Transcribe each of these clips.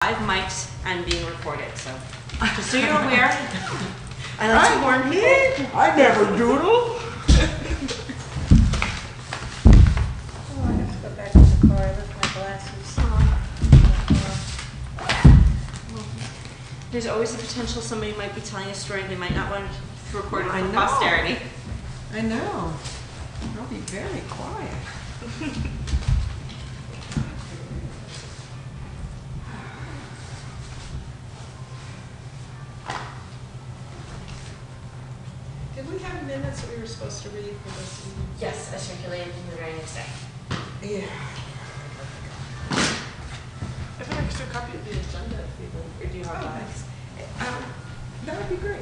Live mic'd and being recorded, so just so you're aware. I like to warn people. I never doodle. Oh, I have to go back to the car. I left my glasses. There's always the potential somebody might be telling a story they might not want to record it I for know. posterity. I know. I'll be very quiet. Did we have minutes that we were supposed to read for this meeting? Yes, I circulated them the very next day. Yeah. I have an extra copy of the agenda if you would, or do you have that? Nice. That would be great.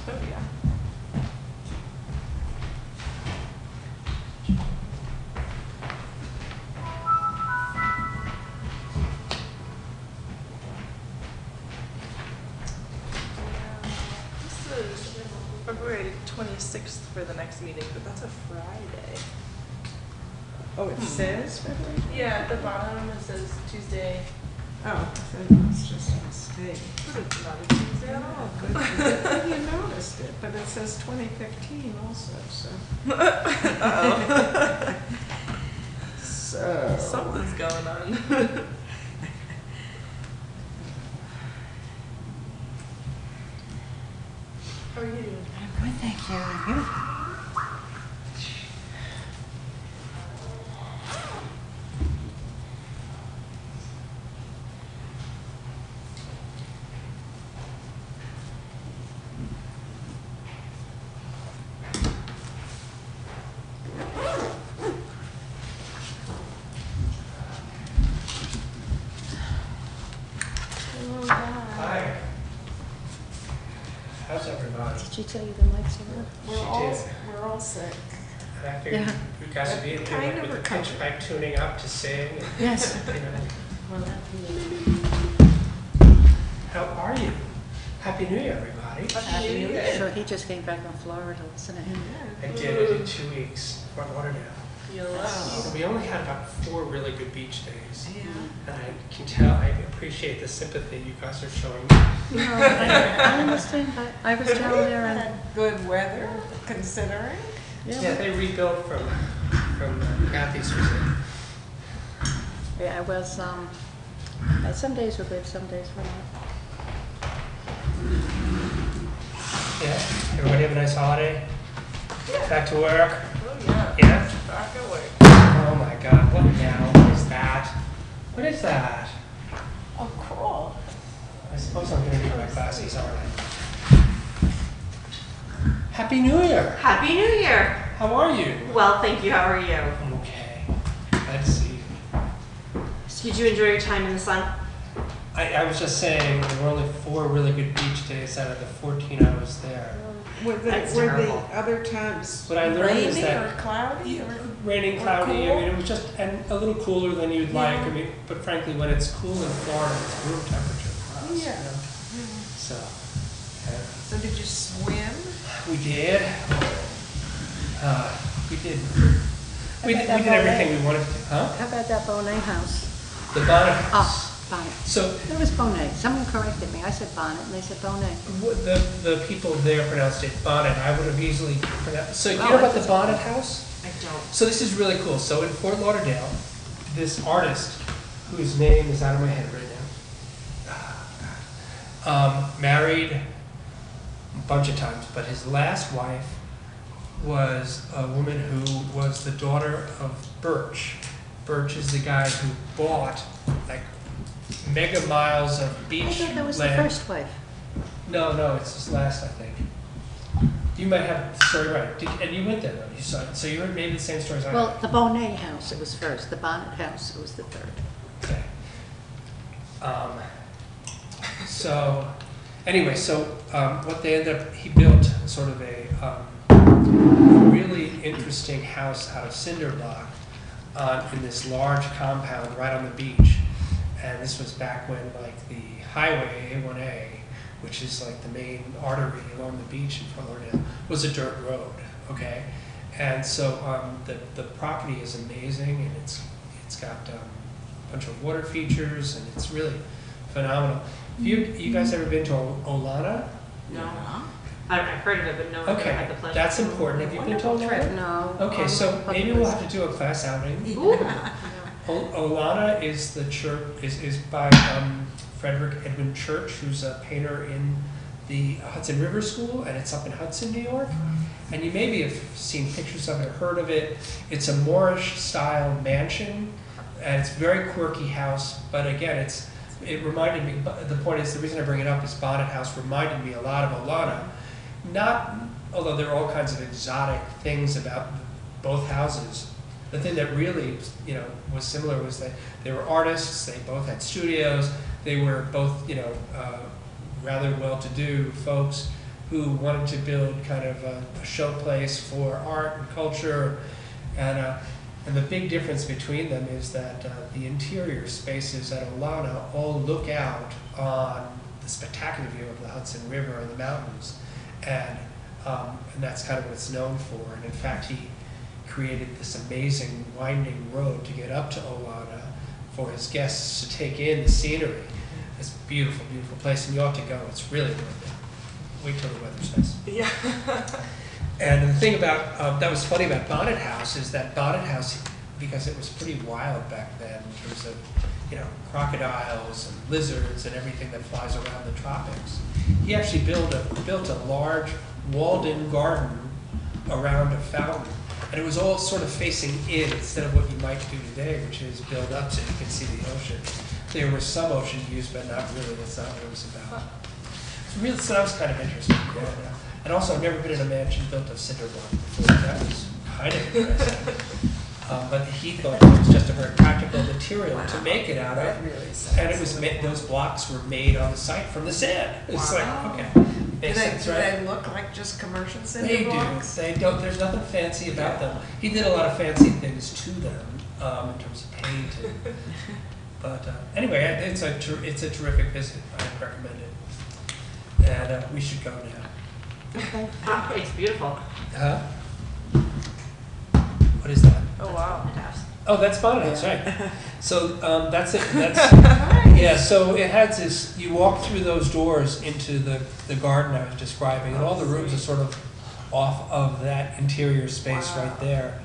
Oh, yeah. This is February 26th for the next meeting, but that's a Friday. Oh, it says February? Yeah, at the bottom it says Tuesday, Oh, it's just a mistake. but it's not a Tuesday at all. Good. Good you noticed it, but it says 2015 also, so. Uh-oh. So. Something's going on. How are you doing? I'm good, thank you. And you? Hi. How's everybody? Did she tell you the mics are on? We're all sick. I figured Yeah. you guys would be in Kind there of with the recovered. pitch pipe tuning up to sing. And, Yes. you know. Well, How are you? Happy New Year, everybody. Happy New Year. so he just came back from Florida, wasn't it? I did it in 2 weeks, Fort Lauderdale. You're lucky. And we only had about 4 really good beach days. Yeah. And I can tell, I appreciate the sympathy you guys are showing me. No, I understand. I was down there and, Good weather, considering. Yeah, yeah, they rebuilt from Kathy's visit. yeah, I was, some days were good, some days were not. Yeah, everybody have a nice holiday? Back to work? Oh, yeah. Yeah? Back at work. Oh my God, what now? What is that? What is that? Oh, cool. I suppose I'm gonna need my glasses, aren't I? Happy New Year! Happy New Year! How are you? Well, thank you. How are you? I'm okay. Glad to see you. Did you enjoy your time in the sun? I was just saying, there were only 4 really good beach days out of the 14 I was there. Were That's the terrible. other times What I learned is rainy that- or cloudy or? Raining, Or cloudy, I cool? mean, it was just, and a little cooler than you'd like. I mean, but frankly, when it's cool in Florida, it's room temperature for us. Yeah. You know? So, yeah. So did you swim? We did. We did. We did that everything we wanted to do. Huh? How about that Bonnet House? The Bonnet House. Oh, Bonnet. So It was Bonnet. Someone corrected me. I said Bonnet and they said Bonnet. the people there pronounced it Bonnet. I would have easily pronounced. So you Oh, know about the Bonnet House? I don't. So this is really cool. So in Fort Lauderdale, this artist, whose name is out of my head right now, married a bunch of times, but his last wife was a woman who was the daughter of Birch. Birch is the guy who bought like mega miles of beach I thought that was the land. first wife. No, it's his last, I think. You might have the story right. And you went there, though. You saw it. So you heard maybe the same stories I Well, had. the Bonnet House, it was first. The Bonnet House, it was the third. Okay. So, anyway, what they ended up, he built sort of a really interesting house out of cinder block in this large compound right on the beach. And this was back when, like, the highway, A1A, which is like the main artery along the beach in Fort Lauderdale, was a dirt road, okay? And so the property is amazing, and it's got a bunch of water features, and it's really phenomenal. You guys ever been to Olana? No. I've heard of it, but no, I've never had the Okay, pleasure. that's important. Have you been to Olana? No. Okay, so maybe we'll have to do a class outing. Ooh. Olana is the church, is by Frederick Edwin Church, who's a painter in the Hudson River School, and it's up in Hudson, New York. And you maybe have seen pictures of it or heard of it. It's a Moorish-style mansion, and it's a very quirky house. But again, it reminded me. The point is, the reason I bring it up is Bonnet House reminded me a lot of Olana. Not, although there are all kinds of exotic things about both houses. The thing that really, was similar was that they were artists. They both had studios. They were both, rather well-to-do folks who wanted to build kind of a showplace for art and culture. And the big difference between them is that the interior spaces at Olana all look out on the spectacular view of the Hudson River and the mountains. And that's kind of what it's known for. And in fact, he created this amazing winding road to get up to Olana for his guests to take in the scenery. It's a beautiful, beautiful place, and you ought to go. It's really worth it. Wait till the weather's nice. Yeah. And the thing about, that was funny about Bonnet House is that Bonnet House, because it was pretty wild back then in terms of, crocodiles and lizards and everything that flies around the tropics, he actually built a large walled-in garden around a fountain. And it was all sort of facing in instead of what you might do today, which is build up so you can see the ocean. There was some ocean views, but not really. That's not what it was about. So that was kind of interesting. And also, I've never been in a mansion built of cinder block before. That was kind of impressive. But he thought it was just a very practical material to make it out of. And it was those blocks were made on the site from the sand. It's like, okay, makes sense, Do right? they look like just commercial cinder They blocks? do. They don't. There's nothing fancy about them. He did a lot of fancy things to them in terms of paint. But anyway, it's a terrific visit. I recommend it, and we should go now. It's beautiful. Huh? What is that? Oh, wow. Oh, that's Bonnet House, right? So that's it. That's yeah. So it has this. You walk through those doors into the garden I was describing, and all the rooms are sort of off of that interior space right there.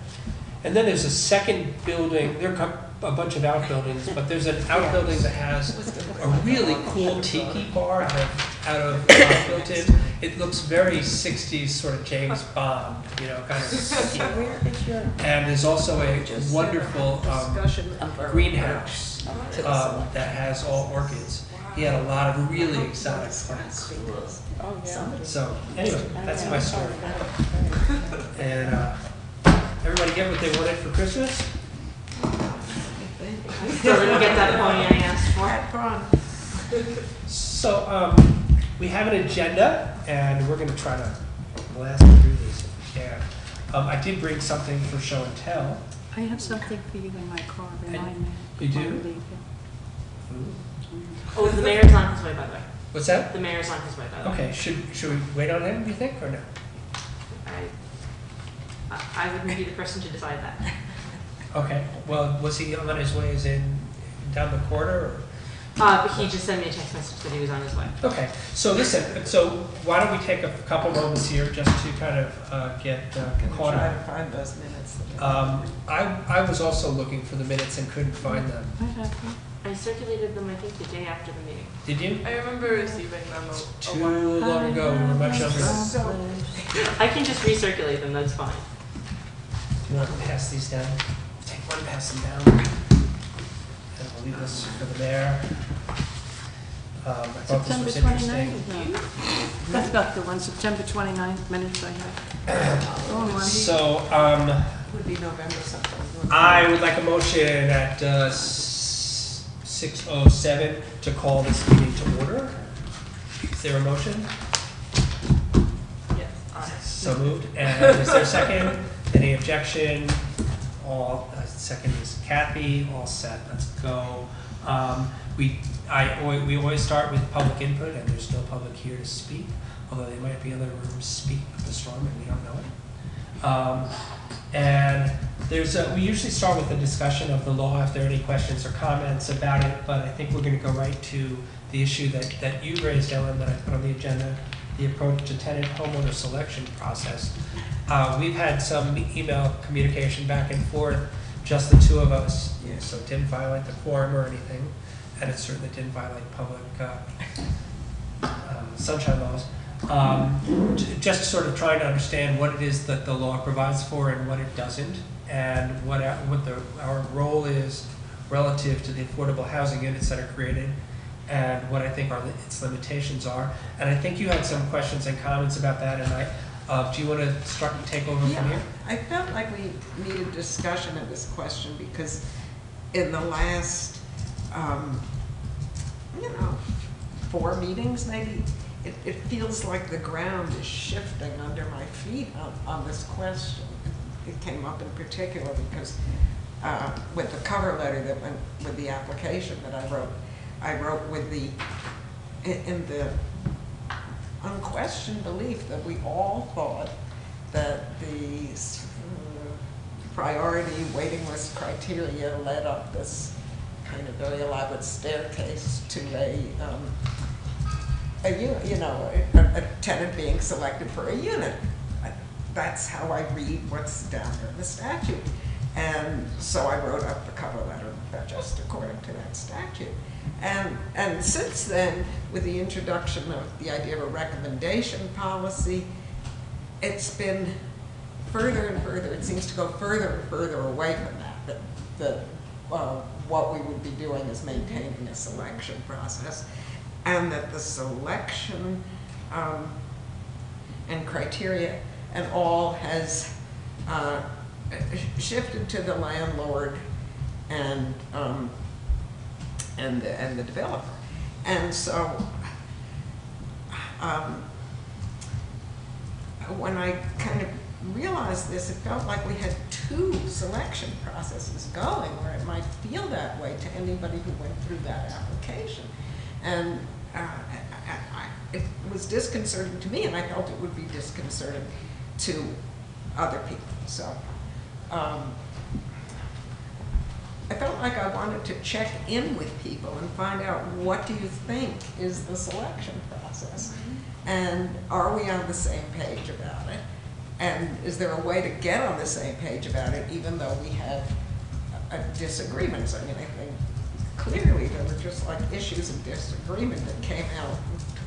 And then there's a second building. There are a bunch of outbuildings, but there's an outbuilding that has a really cool tiki bar out of built in. It looks very 60s sort of James Bond, kind of. And there's also a wonderful greenhouse that has all orchids. He had a lot of really exotic plants. Oh, yeah. So anyway, that's my story. And everybody get what they wanted for Christmas? Still didn't get that pony I asked for. So we have an agenda, and we're going to try to blast through this if we can. I did bring something for show and tell. I have something for you in my car. Remind me. You do? before we leave, yeah. Ooh. Oh, the mayor's on his way, by the way. What's that? The mayor's on his way, by the way. Okay, should we wait on him, do you think, or no? I wouldn't be the person to decide that. Okay, well, was he on his way as in down the corridor, or? But he just sent me a text message that he was on his way. Okay, so listen, so why don't we take a couple moments here just to kind of get caught Try up. to find those minutes. I was also looking for the minutes and couldn't find them. I have them. I circulated them, I think, the day after the meeting. Did you? I remember receiving them Too long ago, we were much younger. So, I can just recirculate them, that's fine. Do you want to pass these down? Take one, pass them down. And we'll leave this for the mayor. I thought this September was 29th? interesting. No. That's about the one, September 29th, minutes I have. Oh, my. So, Would be November something. I would like a motion at 6:07 to call this meeting to order. Is there a motion? Yes. So moved. And is there a second? Any objection? All, second is Kathy, all set, let's go. We always start with public input, and there's no public here to speak, although they might be in other rooms speaking up a storm, and we don't know it. And we usually start with a discussion of the law if there are any questions or comments about it, but I think we're going to go right to the issue that you raised, Ellen, that I put on the agenda, the approach to tenant homeowner selection process. We've had some email communication back and forth, just the two of us, so it didn't violate the quorum or anything, and it certainly didn't violate public sunshine laws. Just sort of trying to understand what it is that the law provides for and what it doesn't, and what our role is relative to the affordable housing units that are created, and what I think its limitations are. And I think you had some questions and comments about that, and do you want to take over from here? I felt like we needed discussion of this question because in the last, 4 meetings maybe, it feels like the ground is shifting under my feet on this question. It came up in particular because with the cover letter that went with the application that I wrote with in the unquestioned belief that we all thought that the priority waiting list criteria led up this kind of very elaborate staircase to a tenant being selected for a unit. That's how I read what's down there in the statute. And so I wrote up the cover letter just according to that statute. And since then, with the introduction of the idea of a recommendation policy, it's been further and further, it seems to go further and further away from that what we would be doing is maintaining a selection process, and that the selection and criteria and all has shifted to the landlord and the developer. And so when I kind of realized this, it felt like we had 2 selection processes going, or it might feel that way to anybody who went through that application. And it was disconcerting to me, and I felt it would be disconcerting to other people. So I felt like I wanted to check in with people and find out, what do you think is the selection process? And are we on the same page about it? And is there a way to get on the same page about it even though we have disagreements? I mean, I think clearly there were just like issues of disagreement that came out to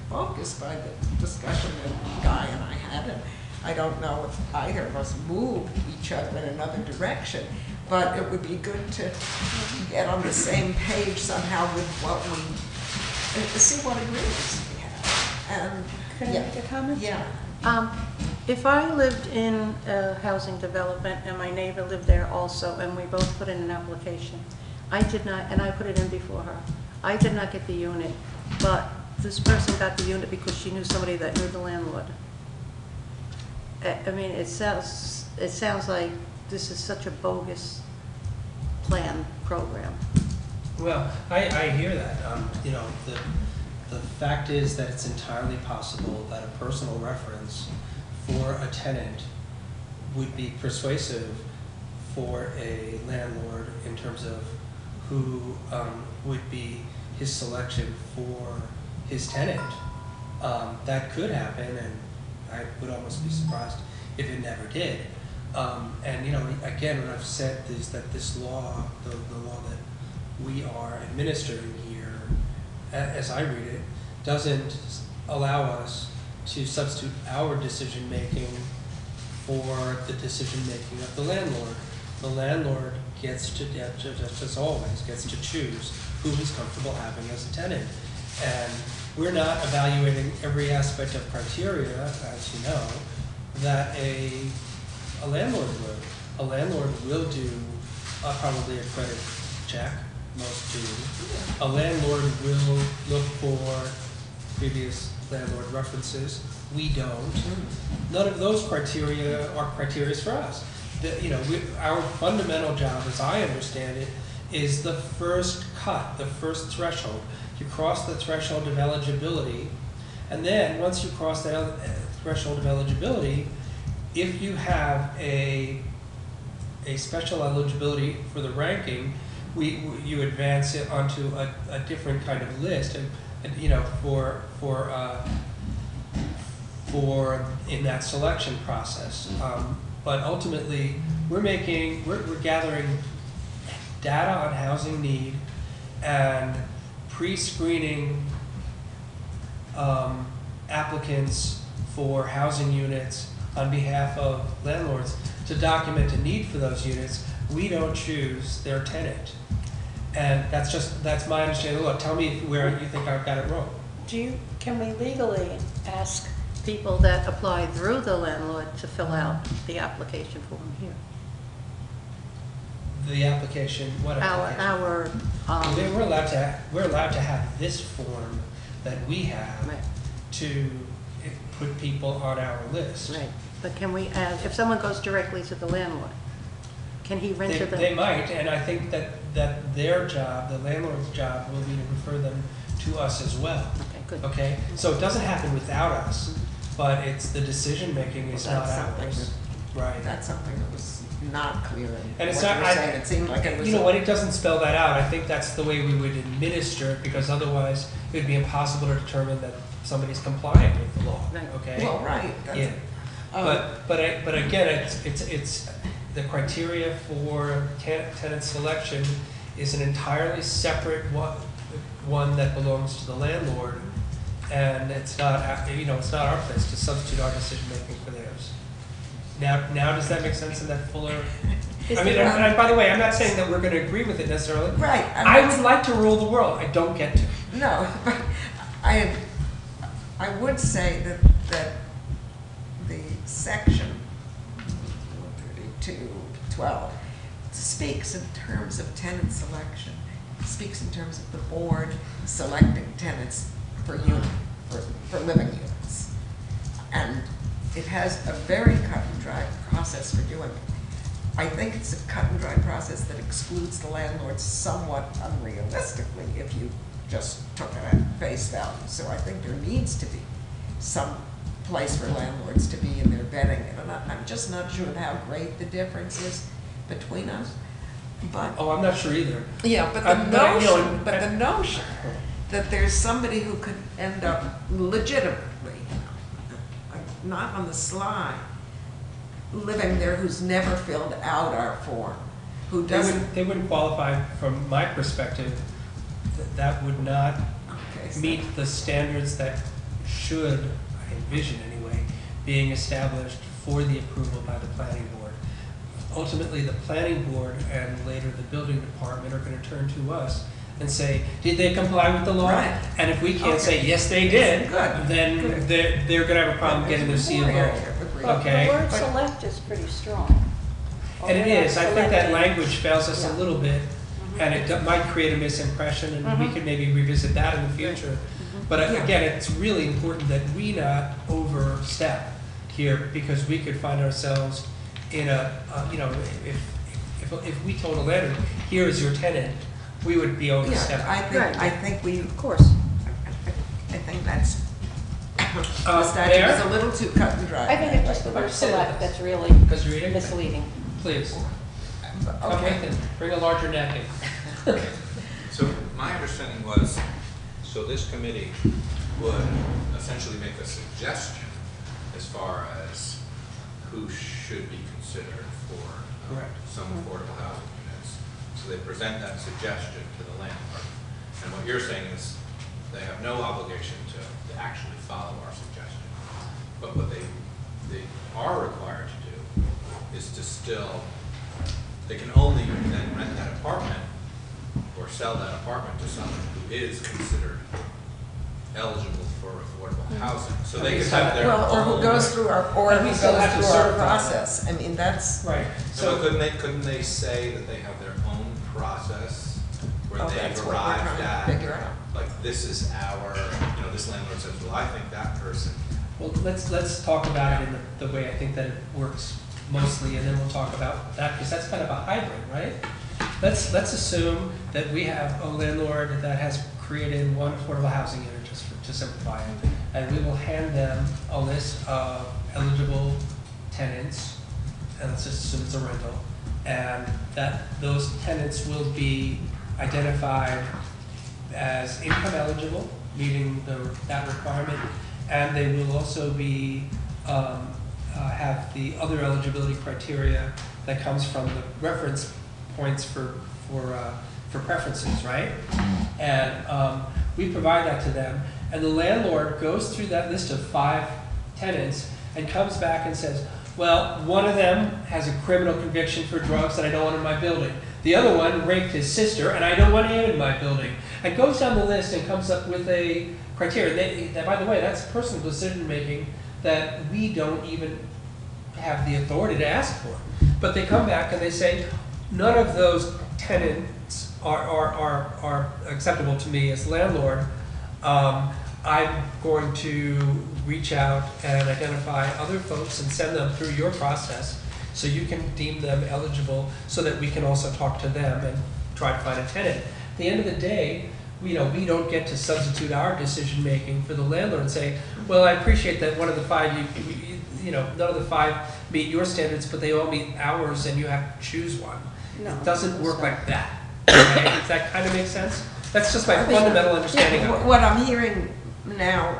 focus by the discussion that Guy and I had. And I don't know if either of us moved each other in another direction, but it would be good to get on the same page somehow with what see what agreements we have. And Can I make a comment? Yeah. If I lived in a housing development and my neighbor lived there also, and we both put in an application, I did not, and I put it in before her, I did not get the unit, but this person got the unit because she knew somebody that knew the landlord. I mean, it sounds like this is such a bogus program. Well, I hear that. The fact is that it's entirely possible that a personal reference for a tenant would be persuasive for a landlord in terms of who would be his selection for his tenant. That could happen, and I would almost be surprised if it never did. And again, what I've said is that this law, the law that we are administering here, as I read it, doesn't allow us to substitute our decision making for the decision making of the landlord. The landlord gets to, just as always, gets to choose who he's comfortable having as a tenant. And we're not evaluating every aspect of criteria, as you know, that a landlord would. A landlord will do probably a credit check, most do. A landlord will look for previous landlord references. We don't. None of those criteria are criteria for us. Our fundamental job, as I understand it, is the first cut, the first threshold. You cross the threshold of eligibility, and then once you cross that threshold of eligibility, if you have a special eligibility for the ranking, you advance it onto a different kind of list, and for in that selection process. But ultimately, we're gathering data on housing need and pre-screening applicants for housing units on behalf of landlords to document a need for those units. We don't choose their tenant. And that's my understanding. Look, tell me where you think I've got it wrong. Can we legally ask people that apply through the landlord to fill out the application form here? The application, what application? We're allowed to have this form that we have right. to put people on our list. Right, but can we add, if someone goes directly to the landlord, can he rent to them? They might, and I think that their job, the landlord's job, will be to refer them to us as well. Okay, good. Okay, so it doesn't happen without us, but it's the decision making is not ours. Right. That's something that was not clear. And it's what not. you were saying. It seemed like it was. When it doesn't spell that out, I think that's the way we would administer it, because otherwise it would be impossible to determine that somebody's compliant with the law. Right. Okay. Well, right. Yeah. But again, it's the criteria for tenant selection is an entirely separate one that belongs to the landlord, and it's not our place to substitute our decision making for theirs. Now does that make sense in that fuller? And by the way, I'm not saying that we're going to agree with it necessarily. Right. I would like to rule the world. I don't get to. No, but I would say that the section 132:12 speaks in terms of tenant selection, speaks in terms of the board selecting tenants for living units. And it has a very cut and dry process for doing it. I think it's a cut and dry process that excludes the landlords somewhat unrealistically if you just took it at face value. So I think there needs to be some place for landlords to be in their vetting. And I'm just not sure how great the difference is between us. But I'm not sure either. yeah, but the notion that there's somebody who could end up legitimately, not on the sly, living there who's never filled out our form, who doesn't. They wouldn't qualify from my perspective. That would not meet the standards that should, I envision anyway, being established for the approval by the planning board. Ultimately, the planning board and later the building department are going to turn to us and say, did they comply with the law? Right. And if we can't say, yes, they did, then they're going to have a problem getting their CFO. Okay. The word select is pretty strong. And it is. I think that language fails us a little bit, and it might create a misimpression, and we could maybe revisit that in the future. But again, it's really important that we not overstep here, because we could find ourselves in if we told a landlord, here is your tenant, we would be overstepping. I think we, of course. I think that's, the statute is a little too cut and dry. I think it's just the word select that's really misleading. Please. Okay, then bring a larger napkin. So my understanding was, so this committee would essentially make a suggestion as far as who should be considered for some affordable housing units. So they present that suggestion to the landlord. And what you're saying is they have no obligation to actually follow our suggestion. But what they are required to do is to still, they can only then rent that apartment or sell that apartment to someone who is considered eligible for affordable housing. So they could have their Well, or own. who goes through our, or And who we goes still have to through our certify them. process. I mean, that's, Right, So so, couldn't they say that they have their own process where oh, they've that's what we're arrived trying to at, figure out. like, this is our, you know, this landlord says, well, I think that person. well, let's talk about it in the way I think that it works mostly, and then we'll talk about that, because that's kind of a hybrid, right? Let's assume that we have a landlord that has created one affordable housing unit, to simplify it, and we will hand them a list of eligible tenants, and let's just assume it's a rental, and that those tenants will be identified as income eligible, meeting that requirement, and they will also be have the other eligibility criteria that comes from the reference points for preferences, right? And we provide that to them, and the landlord goes through that list of 5 tenants and comes back and says, well, one of them has a criminal conviction for drugs that I don't want in my building. The other one raped his sister and I don't want him in my building. And goes down the list and comes up with a criteria. By the way, that's personal decision making that we don't even have the authority to ask for. But they come back and they say, none of those tenants are acceptable to me as landlord. I'm going to reach out and identify other folks and send them through your process so you can deem them eligible so that we can also talk to them and try to find a tenant. At the end of the day, we don't get to substitute our decision making for the landlord and say, well, I appreciate that one of the 5, none of the 5 meet your standards, but they all meet ours and you have to choose one. No, It doesn't that's work not. like that. Right? Does that kind of make sense? That's just my fundamental understanding of it. What I'm hearing now,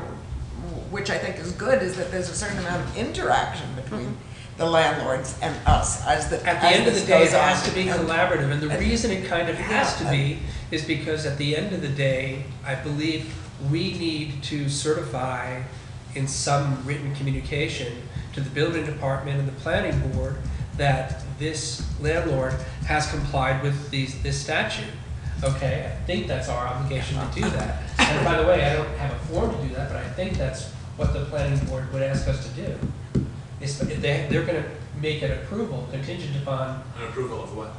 which I think is good, is that there's a certain amount of interaction between the landlords and us as the At the end of the day, it has to be And- collaborative, and the reason it kind of has to Yeah. be is because at the end of the day, I believe we need to certify in some written communication to the building department and the planning board that this landlord has complied with this statute. Okay, I think that's our obligation to do that. And by the way, I don't have a form to do that, but I think that's what the planning board would ask us to do. They're gonna make an approval contingent upon An approval of what?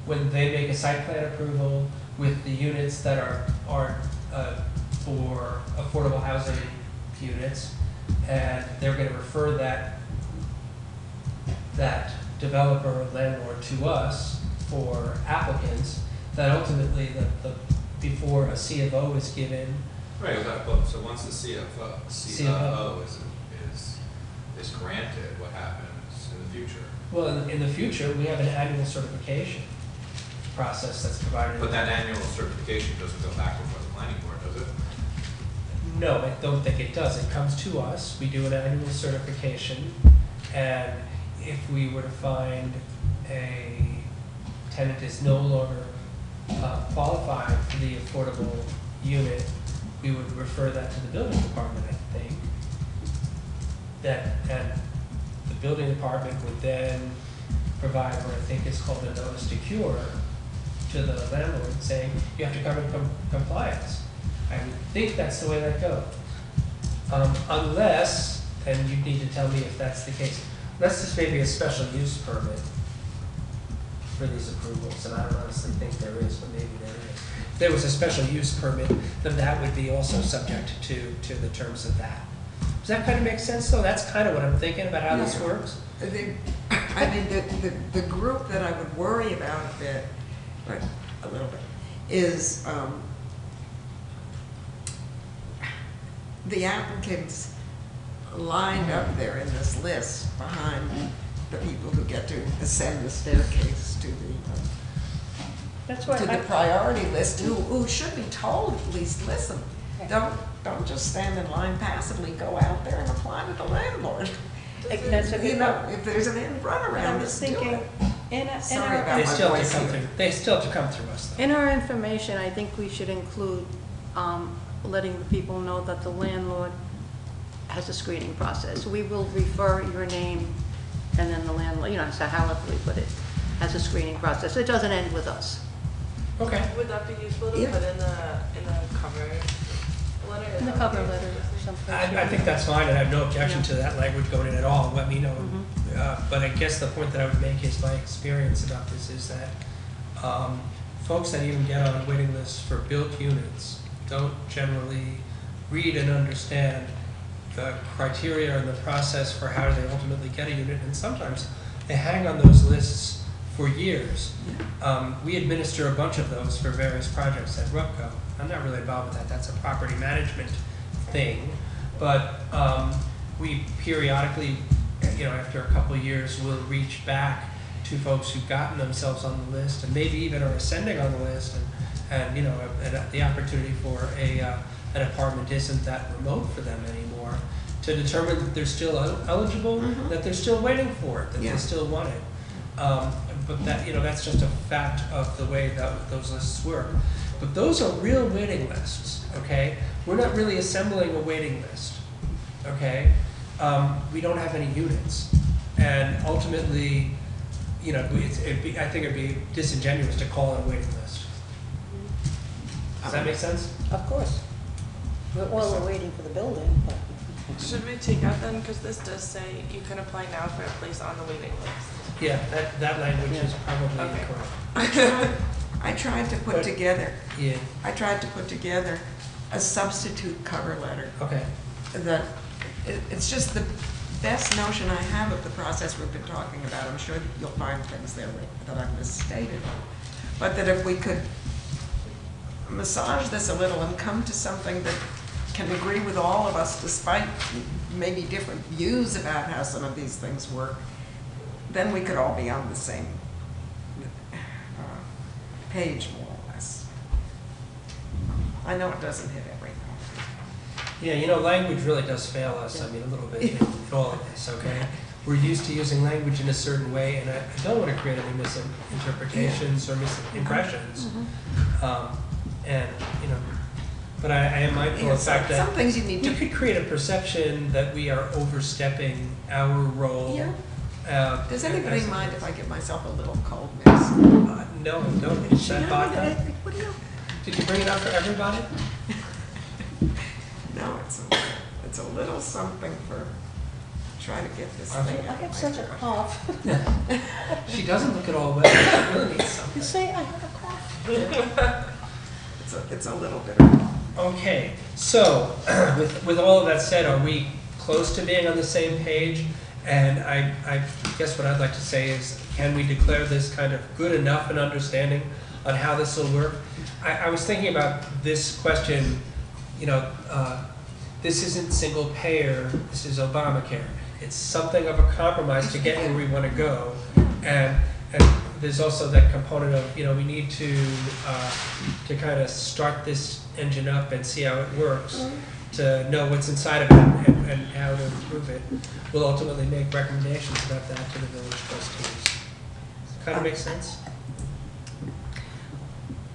when they make a site plan approval with the units that are for affordable housing units, and they're gonna refer that developer or landlord to us for applicants, that ultimately before a C of O is given. Right, so once the CFO is granted, what happens in the future? Well, in the future, we have an annual certification process that's provided. But that annual certification doesn't go back before the planning board, does it? No, I don't think it does. It comes to us, we do an annual certification, and if we were to find a tenant is no longer qualified for the affordable unit, we would refer that to the building department, I think. And the building department would then provide what I think is called a notice to cure to the landlord saying, you have to come in compliance. I would think that's the way that goes. Unless, and you need to tell me if that's the case, unless this may be a special use permit for these approvals, and I don't honestly think there is, but maybe there is. If there was a special use permit, then that would be also subject to the terms of that. Does that kind of make sense, though? That's kind of what I'm thinking about how this Yeah. works. I mean, the group that I would worry about a bit, but a little bit, is the applicants lined up there in this list behind the people who get to ascend the staircase to That's why the I, priority list, who should be told, at least, listen, don't just stand in line passively, go out there and apply to the landlord. that's a You good know, point. if there's an end run But I around was this, do thinking, it. Sorry about They my still have voice to come here. through, they still have to come through us, though. in our information, I think we should include letting the people know that the landlord has a screening process. We will refer your name and then the landlord, so however we put it, has a screening process. It doesn't end with us. Okay. Would that be useful to Yeah. put in the cover letter? In the cover letter, something. I think that's fine, and I have no objection to that language going in at all, let me know. But I guess the point that I would make is my experience about this is that folks that even get on waiting lists for built units don't generally read and understand the criteria and the process for how they ultimately get a unit, and sometimes they hang on those lists for years. We administer a bunch of those for various projects at RUPCO. I'm not really involved with that, that's a property management thing, but we periodically, after a couple of years, will reach back to folks who've gotten themselves on the list and maybe even are ascending on the list, and the opportunity for an apartment isn't that remote for them anymore, to determine that they're still eligible, that they're still waiting for it, that they still want it. But that's just a fact of the way that those lists work. But those are real waiting lists, okay? We're not really assembling a waiting list, okay? We don't have any units. And ultimately, I think it'd be disingenuous to call it a waiting list. Does that make sense? Of course. We're waiting for the building, but. Should we take out then, because this does say you can apply now for a place on the waiting list? Yeah, that language is probably Okay. incorrect. I tried to put together, Yeah, a substitute cover letter okay. that, it's just the best notion I have of the process we've been talking about. I'm sure that you'll find things there that I've misstated. But that if we could massage this a little and come to something that can agree with all of us, despite maybe different views about how some of these things work, then we could all be on the same page, more or less. I know it doesn't hit everything. Yeah, language really does fail us, a little bit in all of this, okay? We're used to using language in a certain way, and I don't want to create any misinterpretations or misimpressions. But I am mindful of the fact that some things you need we to. could create a perception that we are overstepping our role. Yeah. Does anybody mind if I give myself a little cold mix? No, is that vodka? What do you? Did you bring it up for everybody? No, it's a little something for try to get this Okay. thing I out have of such my a throat. cough. She doesn't look at all well. She really needs You something. say I have a cough? It's a little bit of. Okay, so with all of that said, are we close to being on the same page? And I guess what I'd like to say is, can we declare this kind of good enough an understanding on how this will work? I was thinking about this question, this isn't single payer, this is Obamacare. It's something of a compromise to get where we want to go. And there's also that component of, we need to kind of start this engine up and see how it works, to know what's inside of it and how to improve it. We'll ultimately make recommendations about that to the village trustees. Kind of makes sense?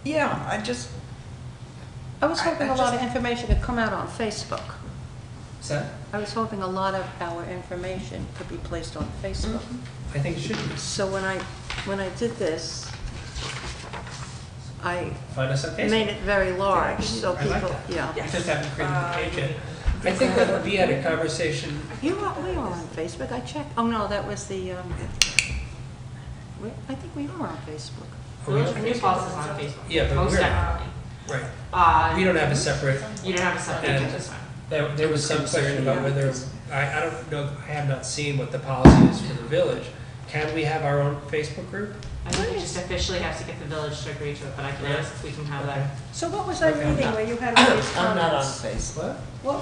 Yeah, I was hoping I a lot just- of information could come out on Facebook. Is that? I was hoping a lot of our information could be placed on Facebook. I think it should be. So when I did this, I Find us on Facebook. made it very large, so I like people, that. yeah. We just haven't created the page yet. I think that we had a conversation. We were on Facebook, I checked. Oh, no, that was the, I think we are on Facebook. Village of New Paltz is on Facebook. Yeah, but Most we're- definitely. Right. We don't have a separate. You don't have a separate, And- that's fine. There was some question about whether, I don't know, I have not seen what the policy is for the village. Can we have our own Facebook group? I think we just officially have to get the village to agree to it, but I can ask if we can have that. So what was I Okay. reading where you had all these I'm not on comments? Facebook. What?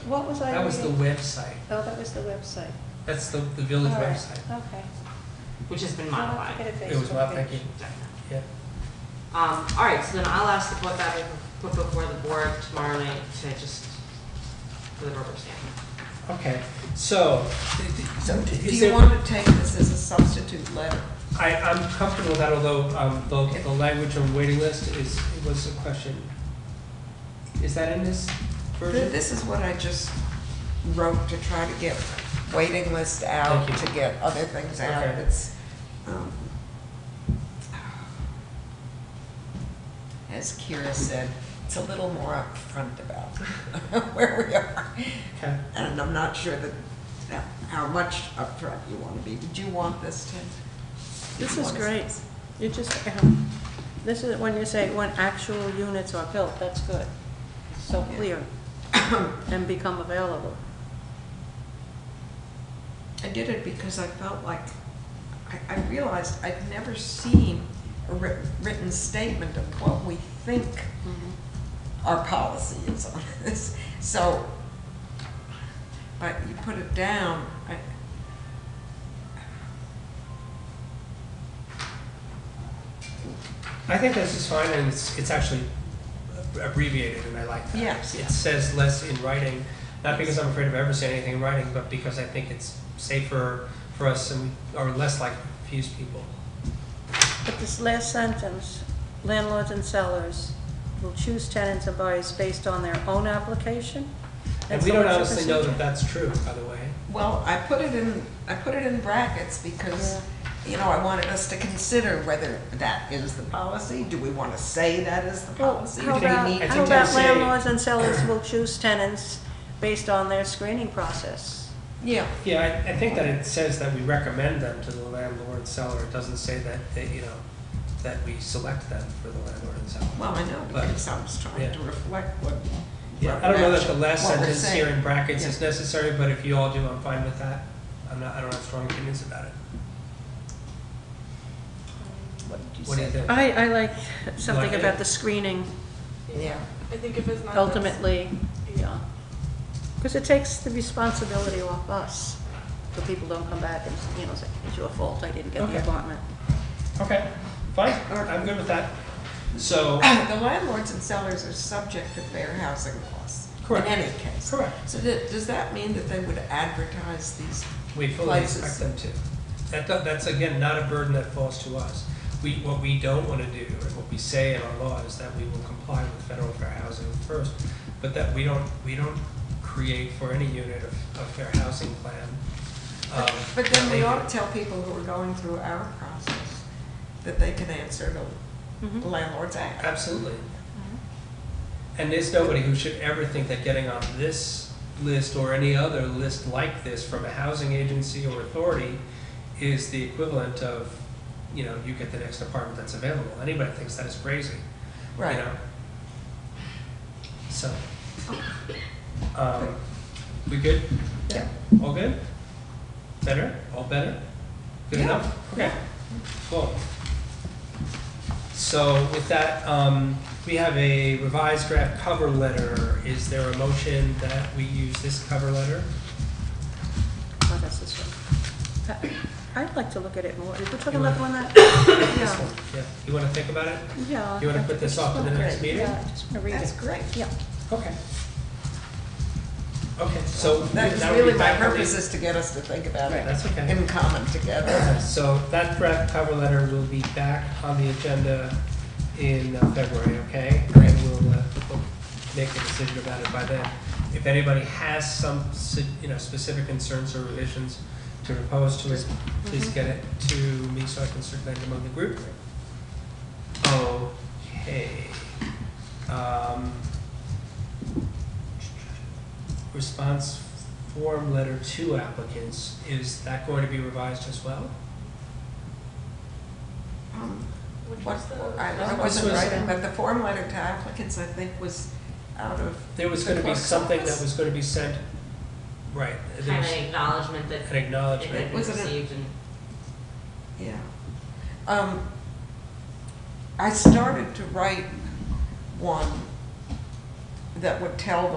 What was I reading? That was the website. Oh, that was the website. That's the village All right, website. okay. Which has been I'll have to modified. get a It was Facebook modified, page. yeah. All right, so then I'll ask to put that before the board tomorrow night to just, for the rubber stamp. Okay, so, So do is you there, want to take this as a substitute letter? I'm comfortable with that, although the language on waiting list was a question. Is that in this version? This is what I just wrote to try to get waiting list out, Thank you. to get other things out. Okay. It's, as Kira said, it's a little more upfront about where we are. Okay. And I'm not sure that how much upfront you want to be. Did you want this, Tim? This is great. You just, this is when you say when actual units are built, that's good. It's so clear and become available. I did it because I felt like, I realized I'd never seen a written statement of what we think our policy is on this. So, but you put it down, I think this is fine, and it's actually abbreviated, and I like that. Yes. It says less in writing, not because I'm afraid of ever saying anything in writing, but because I think it's safer for us and we are less likely to confuse people. But this last sentence, landlords and sellers will choose tenants and buyers based on their own application? And we don't honestly know that that's true, by the way. well, I put it in brackets because, you know, I wanted us to consider whether that is the policy. Do we want to say that is the Well, policy? how Do we about, need to how about just landlords and sellers will choose tenants based on their screening process? Yeah. Yeah, I think that it says that we recommend them to the landlord seller. It doesn't say that they, you know, that we select them for the landlord and seller. Well, I know, But- because I was trying yeah. to reflect what. Yeah, I don't know that the last what we're sentence saying. here in brackets is Yeah. necessary, but if you all do, I'm fine with that. I don't have strong opinions about it. What did you What do you say? think? I like something Like it? about the screening Yeah. I think if it's not. ultimately, yeah. Because it takes the responsibility off us, so people don't come back and, you know, say, it's your fault, I didn't get Okay. the apartment. Okay, fine, I'm good with that. So, The landlords and sellers are subject to fair housing laws. Correct. In any case. correct. So does that mean that they would advertise these? We fully Places. expect them to. That's again, not a burden that falls to us. What we don't want to do, or what we say in our law, is that we will comply with federal fair housing first, but that we don't create for any unit a fair housing plan. But then that we they ought do. to tell people who are going through our process that they can answer the Mhm. landlord's act. Absolutely. And there's nobody who should ever think that getting on this list or any other list like this from a housing agency or authority is the equivalent of, you know, you get the next apartment that's available. Anybody thinks that is crazy, you Right. know? So, we good? Yeah. All good? Better? All better? Good Yeah. enough? Okay, cool. So with that, we have a revised draft cover letter. Is there a motion that we use this cover letter? Oh, that's this one. I'd like to look at it more. Is we talking You about the want- one that? This Yeah. one? Yeah. You want to think about it? Yeah. You want to put this off to the next Great. meeting? Yeah, I just want to read it. That's great. Yeah. Okay. Okay, so. That was that would be really my back on the- purpose, is to get us to think about it That's okay. in common together. So that draft cover letter will be back on the agenda in February, okay? Great. And we'll make a decision about it by then. If anybody has some, you know, specific concerns or revisions to propose to it, please get it to me so I can circulate it among the group. Okay. Response form letter to applicants, is that going to be revised as well? Which What, was the? I This wasn't was- writing, but the form letter to applicants, I think, was out of. There was the gonna be clerk's something that office. was gonna be sent, right, there Kind was of acknowledgement that an it had acknowledgement. been Was it a- received and. Yeah. I started to write one that would tell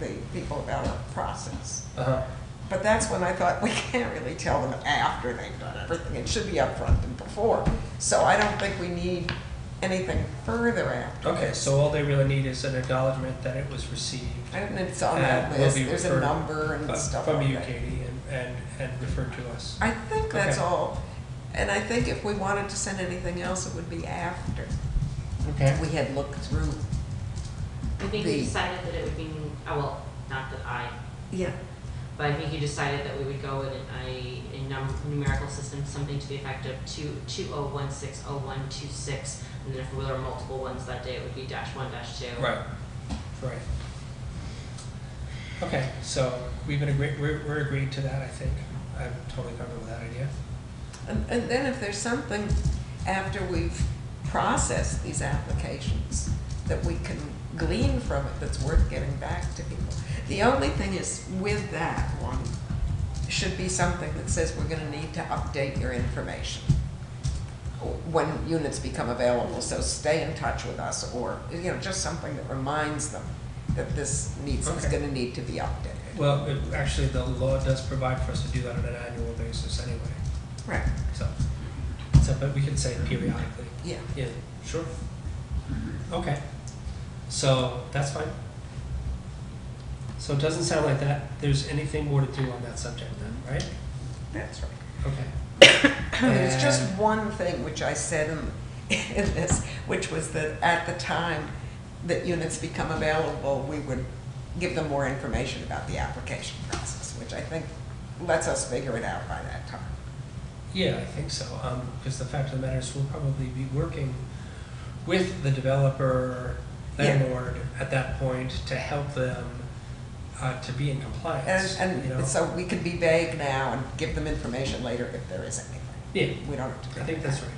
the people about our process. Uh-huh, But that's when I thought, we can't really tell them after they've done everything. It should be upfront and before. So I don't think we need anything further after. okay, so all they really need is an acknowledgement that it was received. And it's on that And will list, be there's a referred number and stuff From like you, that. Katie, and referred to us. I think that's Okay. all. And I think if we wanted to send anything else, it would be after Okay. we had looked through. I think The- we decided that it would be, well, not that I, Yeah. But I think you decided that we would go with a numerical system, something to the effect of 20160126, and then if there were multiple ones that day, it would be -1, -2. Right. Okay, so we've been we're agreed to that, I think. I'm totally comfortable with that idea. And then if there's something after we've processed these applications that we can glean from it that's worth getting back to people. The only thing is, with that one, should be something that says we're gonna need to update your information when units become available, so stay in touch with us, or, you know, just something that reminds them that this is Okay. gonna need to be updated. Well, actually, the law does provide for us to do that on an annual basis anyway. Right, So but we can say periodically. yeah. Yeah, sure. Okay. So that's fine. So it doesn't sound like there's anything more to do on that subject then, right? That's right. Okay. There's just And- one thing which I said in this, which was that at the time that units become available, we would give them more information about the application process, which I think lets us figure it out by that time. Yeah, I think so, because the fact of the matter is we'll probably be working with the developer, landlord at that point to help them to be in compliance, you know? And so we can be vague now and give them information later if there is anything. Yeah, We don't have to. I think that's right.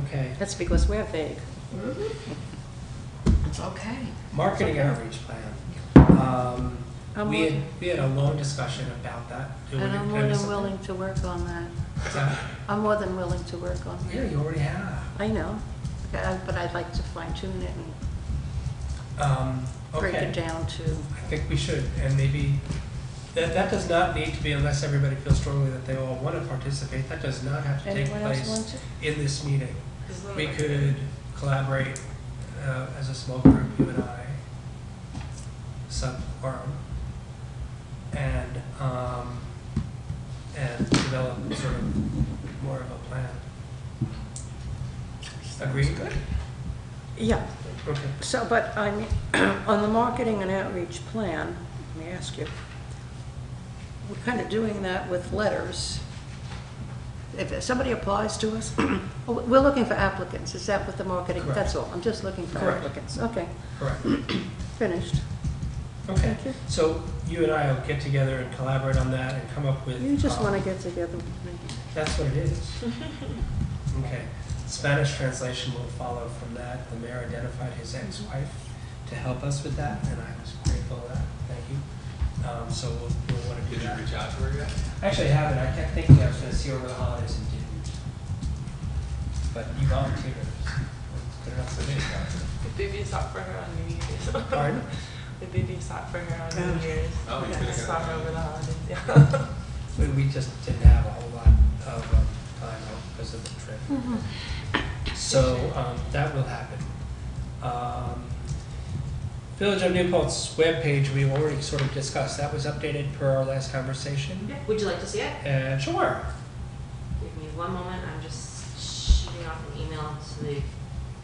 Okay. That's because we're vague. It's okay. Marketing outreach plan. I'm We had a long discussion about that. And I'm more than willing to work on that. What's that? I'm more than willing to work on Yeah, that. you already have. I know, but I'd like to fine tune it and break Okay. it down to, I think we should, and maybe, that does not need to be, unless everybody feels strongly that they all want to participate, that does not have to take anyone else place want to? in this meeting. We could collaborate as a small group, you and I, sub-forum, and develop sort of more of a plan. Agreed? Good. Yeah, Okay. so, but I mean, on the marketing and outreach plan, let me ask you, we're kind of doing that with letters. If somebody applies to us, we're looking for applicants, is that what the marketing, Correct. that's all, I'm just looking for Correct. applicants, okay, Correct. finished. Okay, Thank you. so you and I will get together and collaborate on that and come up with. You just want to get together with me. That's what it is. Okay, Spanish translation will follow from that. The mayor identified his ex-wife to help us with that, and I was grateful for that. Thank you. So we'll want to do Did you that. reach out to her yet? Actually, I haven't. I kept thinking I was going to see her over the holidays and didn't. But you volunteered. It's good enough for me. The baby sat for her on New Year's. Pardon? The baby sat for her on New Year's. Oh, you Yeah, could've saw got her that. over the holidays, yeah. We just didn't have a whole lot of time because of the trip. So that will happen. Village of New Paltz webpage, we've already sort of discussed. That was updated per our last conversation. Yeah, would you like to see it? And sure. Give me one moment, I'm just shooting off an email to the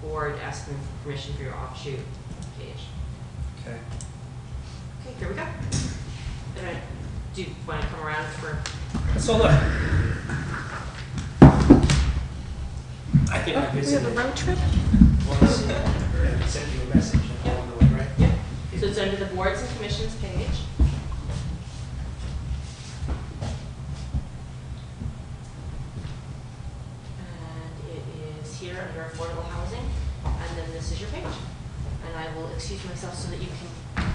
board asking for permission for your offshoot page. Okay. Okay, here we go. Do you want to come around for? So look. I think I We have a visited road trip? once and sent you a message along the way, right? Yeah. So it's under the boards and commissions page. And it is here under affordable housing, and then this is your page. And I will excuse myself so that you can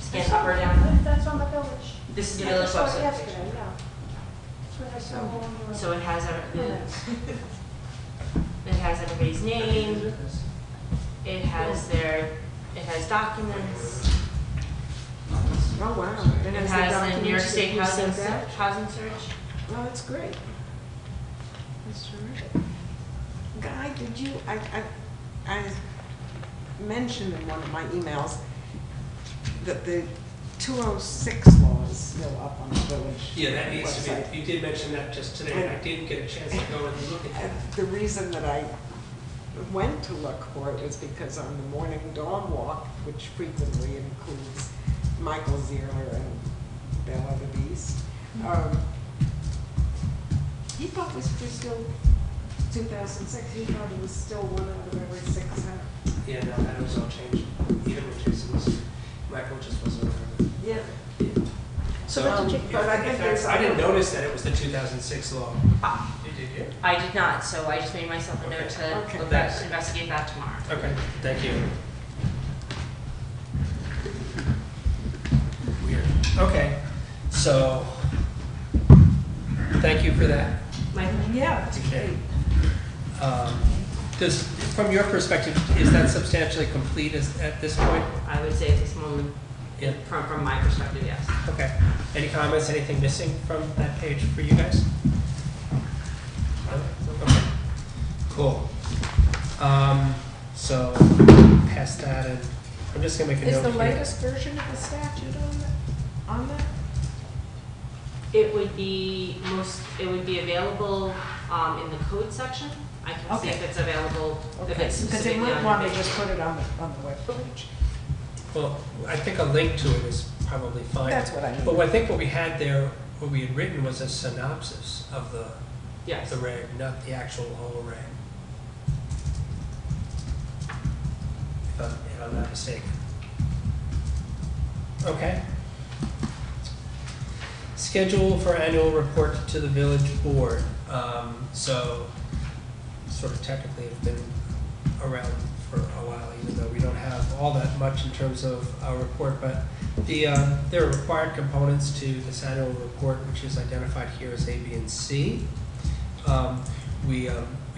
scan up or down. That's on the village. This is the village website. Yesterday, yeah. So it has it has everybody's name, it has documents, Oh, wow. it has the New York State housing search. Oh, that's great. That's terrific. Guy, did you, I mentioned in one of my emails that the 206 law is still up on the village Yeah, that needs to website. be, you did mention that just today, and I didn't get a chance to go and look at And that. the reason that I went to look for it was because on the morning dog walk, which frequently includes Michael Zierler and Bella DeVee, He thought this was still 2006, he thought it was still 1 out of every 6 hours. Yeah, no, that was all changed. Even when Jason was, Michael just wasn't aware of it. Yeah. So, But did you- but I think there's I didn't other- notice that it was the 2006 law. Did you? I did not, so I just made myself a note to Okay. look at, investigate that tomorrow. Okay, thank you. Weird. Okay, so, thank you for that. Michael? Yeah, it's Okay. great. From your perspective, is that substantially complete at this point? I would say at this moment, Yeah. from my perspective, yes. Okay. Any comments, anything missing from that page for you guys? No? Okay. Cool. So, past that, and I'm just gonna make a note Is the here. latest version of the statute on that? It would be available, in the code section. I can see if Okay. it's available, if Okay, it's because they specifically might on want your to page. just put it on the webpage. Well, I think a link to it is probably fine. That's what I mean. But I think what we had there, what we had written was a synopsis of Yes. the reg, not the actual whole reg. If I'm not mistaken. Okay. Schedule for annual report to the village board. So, sort of technically have been around for a while, even though we don't have all that much in terms of our report, but there are required components to this annual report, which is identified here as A, B, and C. We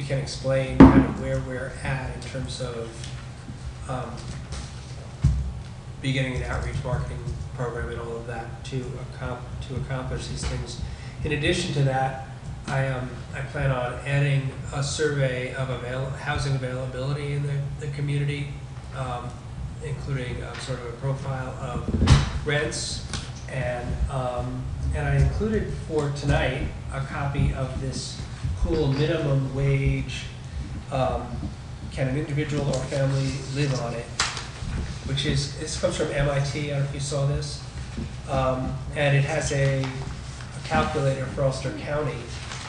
can explain kind of where we're at in terms of beginning an outreach marketing program and all of that to accomplish these things. In addition to that, I plan on adding a survey of housing availability in the community, including sort of a profile of rents, and I included for tonight a copy of this cool minimum wage. Can an individual or family live on it? Which is, this comes from MIT. I don't know if you saw this, and it has a calculator for Ulster County,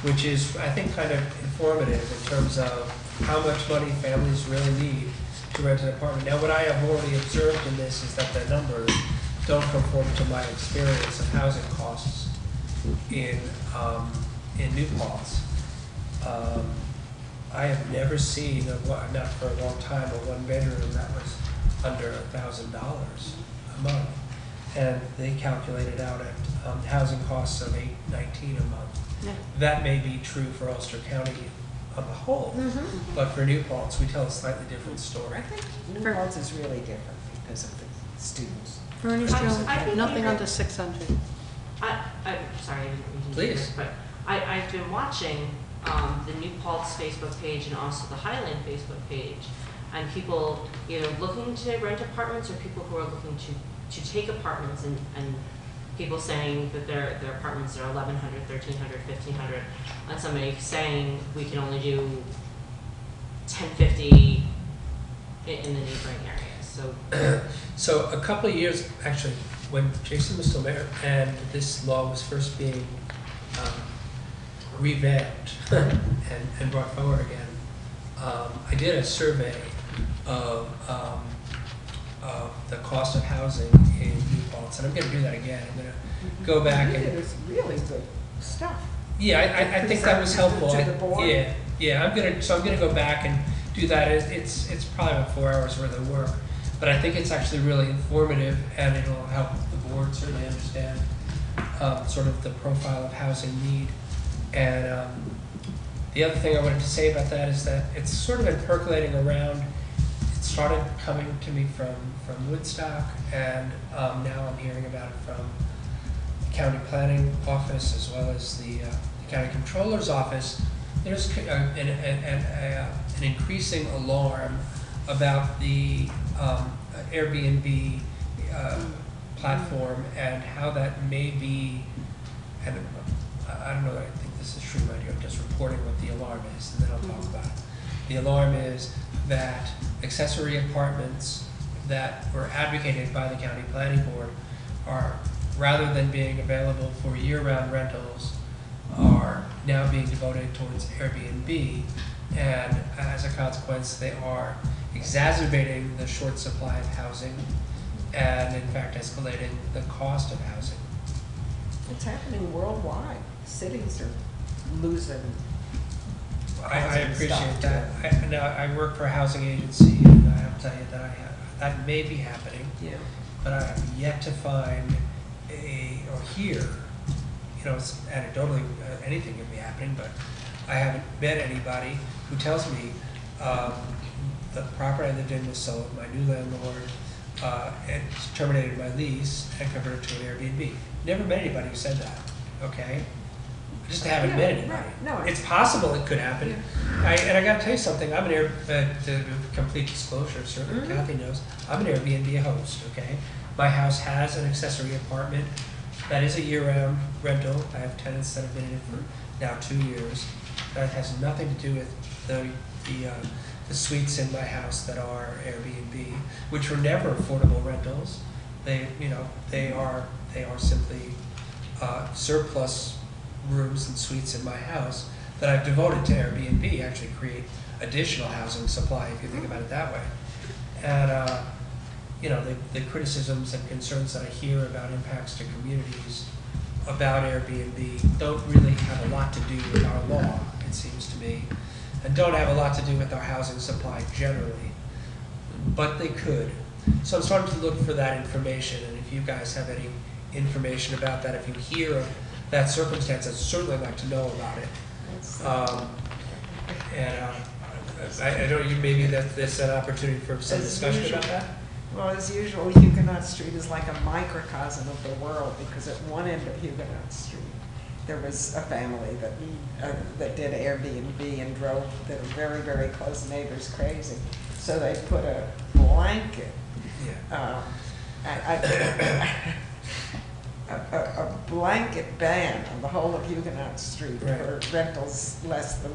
which is, I think, kind of informative in terms of how much money families really need to rent an apartment. Now, what I have already observed in this is that the numbers don't conform to my experience of housing costs in New Paltz. I have never seen, not for a long time, a one-bedroom that was under $1,000 a month, and they calculated out at housing costs of $819 a month. Yeah. That may be true for Ulster County on the whole, but for New Paltz, we tell a slightly different story. I think New Paltz is really different because of the students. Furnished I room, think nothing we- under 600. I'm sorry, I didn't mean to Please. interrupt, but I've been watching the New Paltz Facebook page and also the Highland Facebook page, and people either looking to rent apartments or people who are looking to take apartments, and people saying that their apartments are 1,100, 1,300, 1,500, and somebody saying we can only do 1,050 in the neighboring areas. So So a couple of years, actually, when Jason was still mayor and this law was first being revamped and brought forward again, I did a survey of the cost of housing in New Paltz, and I'm going to do that again. I'm going to go back and It's really good stuff. yeah, I think that was helpful. To the board? Yeah, I'm gonna go back and do that. It's probably about 4 hours worth of work, but I think it's actually really informative, and it'll help the board certainly understand sort of the profile of housing need. And the other thing I wanted to say about that is that it's sort of been percolating around. It started coming to me from Woodstock, and now I'm hearing about it from the county planning office as well as the county controller's office. There's an increasing alarm about the Airbnb platform and how that may be, and I don't know that I think this is true right here, I'm just reporting what the alarm is, and then I'll talk about it. The alarm is that accessory apartments that were advocated by the county planning board are rather than being available for year-round rentals, are now being devoted towards Airbnb, and as a consequence, they are exacerbating the short supply of housing and in fact escalating the cost of housing. It's happening worldwide. Cities are losing. I housing appreciate stock that. Now, I work for a housing agency, and I have to tell you that that may be happening, Yeah. but I have yet to find or hear, it's anecdotally, anything can be happening, but I haven't met anybody who tells me the property I lived in was sold, my new landlord had terminated my lease and converted to an Airbnb. Never met anybody who said that, okay? I just haven't met anybody. Right. No, It's possible it could happen. And I gotta tell you something, I'm an to complete disclosure, certainly Kathy knows, I'm an Airbnb host, okay? My house has an accessory apartment that is a year-round rental. I have tenants that have been in it for now 2 years. That has nothing to do with the suites in my house that are Airbnb, which were never affordable rentals. They are simply surplus rooms and suites in my house that I've devoted to Airbnb, actually create additional housing supply, if you think about it that way. And the criticisms and concerns that I hear about impacts to communities about Airbnb don't really have a lot to do with our law, it seems to me, and don't have a lot to do with our housing supply generally, but they could. So I'm starting to look for that information, and if you guys have any information about that, if you hear of that circumstance, I'd certainly like to know about it. I know maybe that's an opportunity for some discussion about that. Well, as usual, Huguenot Street is like a microcosm of the world, because at one end of Huguenot Street, there was a family that did Airbnb and drove their very, very close neighbors crazy. So they put a blanket, a blanket ban on the whole of Huguenot Street for rentals less than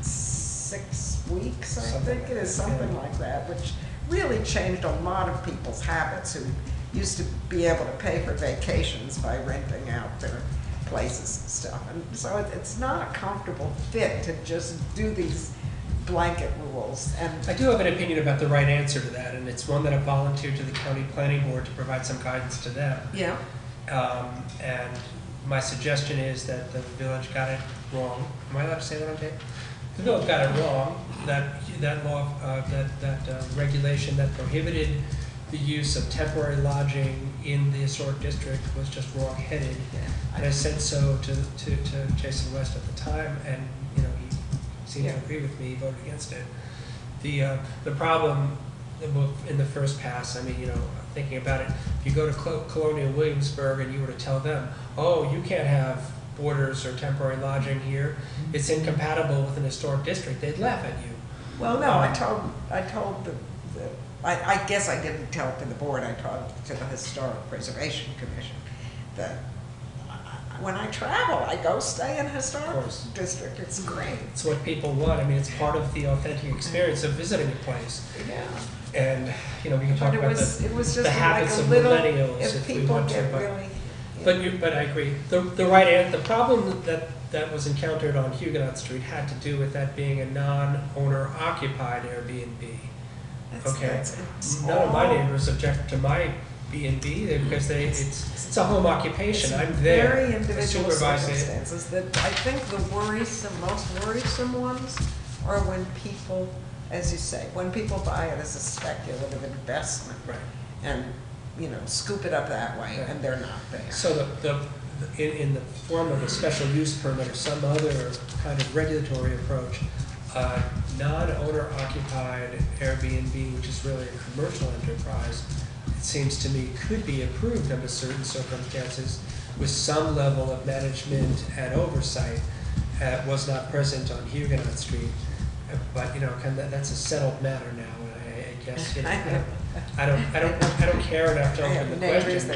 6 weeks, I think it is, something like that, which really changed a lot of people's habits who used to be able to pay for vacations by renting out their places and stuff. And so it's not a comfortable fit to just do these blanket rules. And I do have an opinion about the right answer to that, and it's one that I volunteered to the county planning board to provide some guidance to them. yeah, And my suggestion is that the village got it wrong. Am I allowed to say that on tape? The village got it wrong. That law, that regulation that prohibited the use of temporary lodging in the historic district was just wrong-headed. And I said so to Jason West at the time, and he seemed to agree with me. He voted against it. The problem in the first pass, thinking about it, if you go to Colonial Williamsburg and you were to tell them, oh, you can't have boarders or temporary lodging here, it's incompatible with an historic district, they'd laugh at you. well, no, I told I guess I didn't tell it to the board, I told it to the Historic Preservation Commission, that when I travel, I go stay in a historic district, it's great. It's what people want. It's part of the authentic experience of visiting a place. Yeah. And, we can talk But about it was just the habits like a of little, millennials if we people want to. get really. But I agree. The problem that was encountered on Huguenot Street had to do with that being a non-owner occupied Airbnb. None of my neighbors object to my B&B because it's a home occupation. I'm there. Very individual supervising it. circumstances that I think the most worrisome ones are when people, as you say, when people buy it as a speculative investment. Right. And, scoop it up that way, and they're not there. So in the form of a special use permit or some other kind of regulatory approach, non-owner occupied Airbnb, which is really a commercial enterprise, it seems to me could be approved under certain circumstances with some level of management and oversight. Was not present on Huguenot Street, but that's a settled matter now. I guess I don't care enough to open the question. I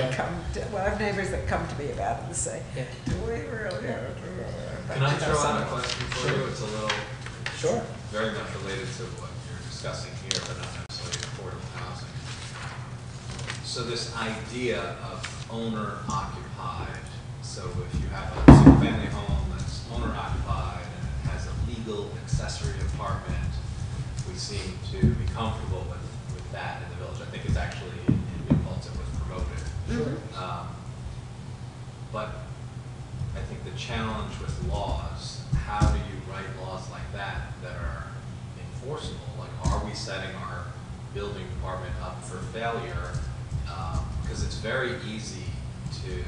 have neighbors that come to me about it and say, "Do we really?" Can I throw out a question for you? It's a little, Sure. very much related to what you're discussing here, but not necessarily affordable housing. So this idea of owner occupied. So if you have a single family home that's owner occupied and it has a legal accessory apartment, we seem to be comfortable with that in the village. I think it's actually in New Paltz it was promoted. Mhm. But I think the challenge with laws, how do you write laws like that that are enforceable? Like, are we setting our building department up for failure? Because it's very easy to